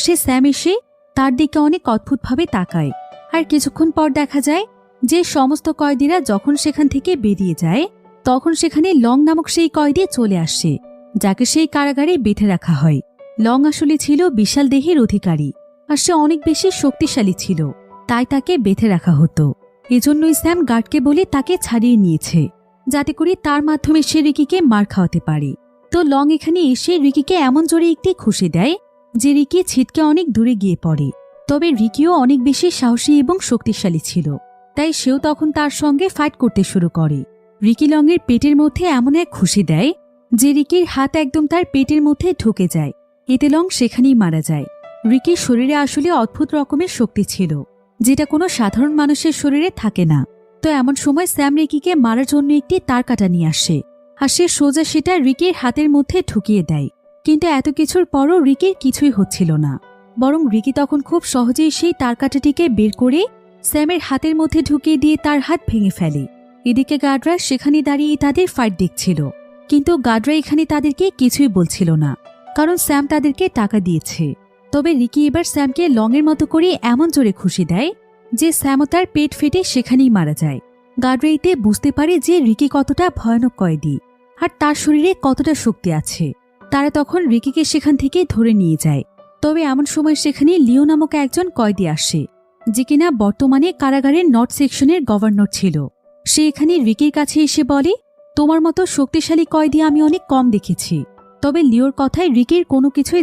সে Sam এসে তার দিকে অনেক অদ্ভুতভাবে তাকায়। আর কিছুক্ষণ পর দেখা যায় যে সমস্ত কয়েদিরা যখন সেখান থেকে বেরিয়ে যায় তখন সেখানে লং নামক সেই কয়েদি চলে আসে, যাকে সেই কারাগারে বেঁধে রাখা হয়। লং আসলে ছিল বিশাল দেহের অধিকারী, আর সে অনেক বেশি শক্তিশালী ছিল, তাই তাকে বেঁধে রাখা হতো। এজন্যই স্যাম গার্ডকে বলে তাকে ছাড়িয়ে নিয়েছে, যাতে করে তার মাধ্যমে সে রিকিকে মার খাওয়াতে পারে। তো লং এখানে এসে রিকিকে এমন জোরে একটি খুশি দেয় যে রিকি ছিটকে অনেক দূরে গিয়ে পড়ে। তবে রিকিও অনেক বেশি সাহসী এবং শক্তিশালী ছিল, তাই সেও তখন তার সঙ্গে ফাইট করতে শুরু করে। রিকি লংয়ের পেটের মধ্যে এমন এক খুশি দেয় যে রিকির হাত একদম তার পেটের মধ্যে ঢুকে যায়। এতে লং সেখানেই মারা যায়। রিকির শরীরে আসলে অদ্ভুত রকমের শক্তি ছিল, যেটা কোনো সাধারণ মানুষের শরীরে থাকে না। তো এমন সময় স্যাম রিকিকে মারার জন্য একটি তার কাটা নিয়ে আসে, আর সে সোজা সেটা রিকির হাতের মধ্যে ঢুকিয়ে দেয়। কিন্তু এত কিছুর পরও রিকির কিছুই হচ্ছিল না, বরং রিকি তখন খুব সহজেই সেই তার কাটাটিকে বের করে স্যামের হাতের মধ্যে ঢুকিয়ে দিয়ে তার হাত ভেঙে ফেলে। এদিকে গার্ডরা সেখানে দাঁড়িয়ে তাদের ফাইট দেখছিল, কিন্তু গার্ডরা এখানে তাদেরকে কিছুই বলছিল না, কারণ স্যাম তাদেরকে টাকা দিয়েছে। তবে রিকি এবার স্যামকে লংয়ের মতো করে এমন জোরে খুশি দেয় যে স্যামও তার পেট ফেটে সেখানেই মারা যায়। গার্ডরা এতে বুঝতে পারে যে রিকি কতটা ভয়ানক কয়েদি আর তার শরীরে কতটা শক্তি আছে। তারা তখন রিকিকে সেখান থেকে ধরে নিয়ে যায়। তবে এমন সময় সেখানে লিও নামক একজন কয়েদি আসে, যে কিনা বর্তমানে কারাগারের নর্থ সেকশনের গভর্নর ছিল। সে এখানে রিকির কাছে এসে বলে, তোমার মতো শক্তিশালী কয়েদি আমি অনেক কম দেখেছি। তবে লিওর কথায় রিকির কোনো কিছুই